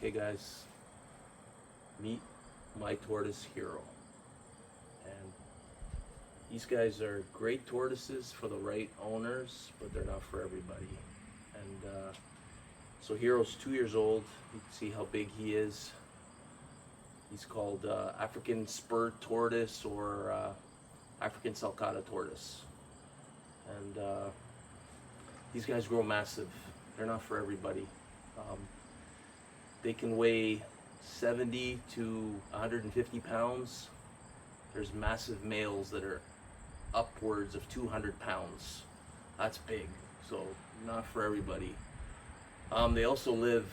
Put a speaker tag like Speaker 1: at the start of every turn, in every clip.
Speaker 1: Hey guys, meet my tortoise hero. And these guys are great tortoises for the right owners, but they're not for everybody. And so Hero's 2 years old. You can see how big he is. He's called African spurred tortoise or African Sulcata tortoise. And these guys grow massive. They're not for everybody. They can weigh 70 to 150 pounds. There's massive males that are upwards of 200 pounds. That's big, so not for everybody. They also live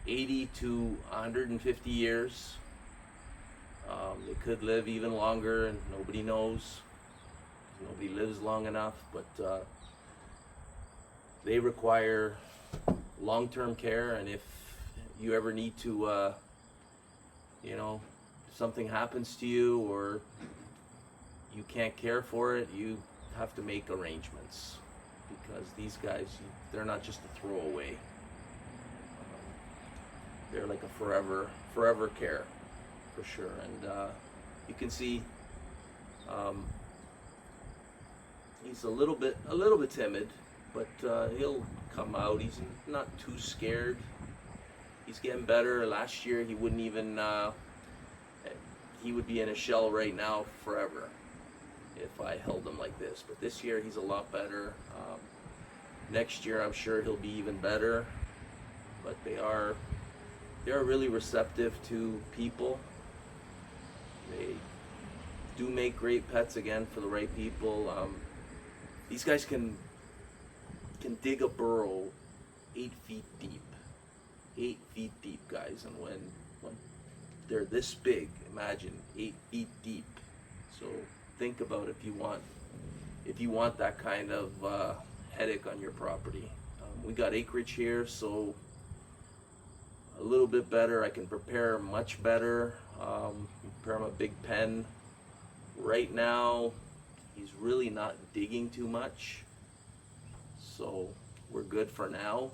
Speaker 1: 80 to 150 years. They could live even longer, and nobody knows. Nobody lives long enough, but they require long-term care, and if you ever need to, if something happens to you or you can't care for it, you have to make arrangements, because these guys, they're not just a throwaway. They're like a forever care, for sure. And you can see he's a little bit timid, but he'll come out. He's not too scared. He's getting better. Last year he wouldn't even, he would be in a shell right now forever if I held him like this. But this year he's a lot better. Next year I'm sure he'll be even better. But they are really receptive to people. They do make great pets again for the right people. These guys can dig a burrow 8 feet deep. 8 feet deep, guys, and when they're this big, imagine 8 feet deep. So think about if you want that kind of headache on your property. We got acreage here, so a little bit better. I can prepare much better. Prepare him a big pen. Right now, he's really not digging too much, so we're good for now.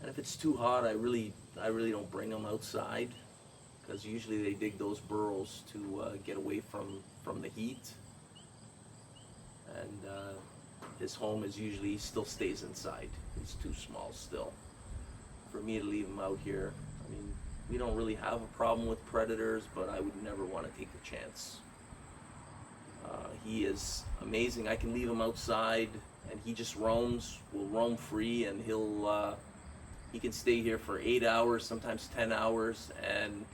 Speaker 1: And if it's too hot, I really don't bring them outside, because usually they dig those burrows to get away from the heat. And his home is usually, he still stays inside. He's too small still for me to leave him out here. I mean, we don't really have a problem with predators, but I would never want to take the chance. He is amazing. I can leave him outside and he just will roam free, and he can stay here for 8 hours, sometimes 10 hours, and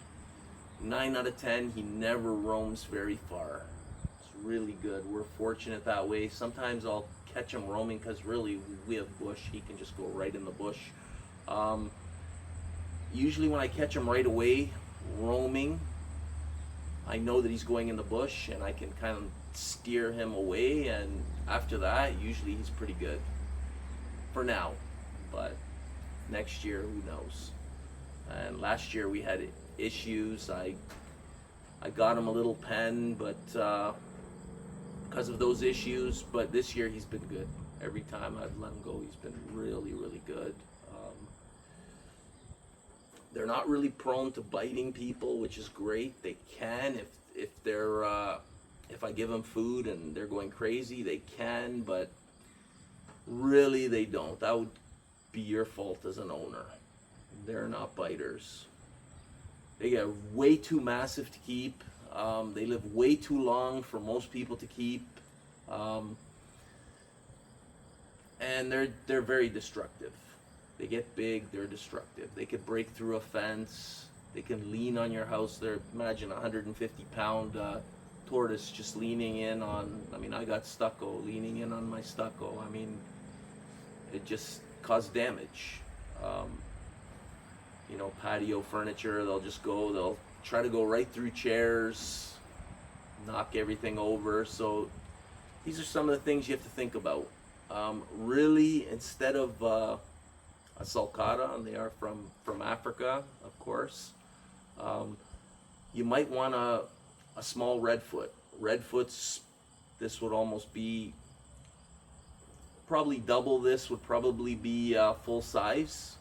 Speaker 1: 9 out of 10, he never roams very far. It's really good. We're fortunate that way. Sometimes I'll catch him roaming, because really we have bush. He can just go right in the bush. Usually when I catch him right away roaming, I know that he's going in the bush, and I can kind of steer him away, and after that, usually he's pretty good for now. But next year, who knows? And last year we had issues. I got him a little pen, but because of those issues. But this year he's been good. Every time I've let him go, he's been really good. They're not really prone to biting people, which is great. They can if I give them food and they're going crazy, they can, but really they don't. That would be your fault as an owner. They're not biters. They get way too massive to keep. They live way too long for most people to keep, and they're very destructive. They get big, they're destructive. They could break through a fence. They can lean on your house. Imagine a 150-pound tortoise just leaning in on, I got stucco, leaning in on my stucco. It just caused damage. Patio furniture, they'll try to go right through chairs, knock everything over. So these are some of the things you have to think about. Really, instead of a sulcata, and they are from Africa, of course, you might want a small redfoot. Redfoots, this would almost be probably double this would probably be full size.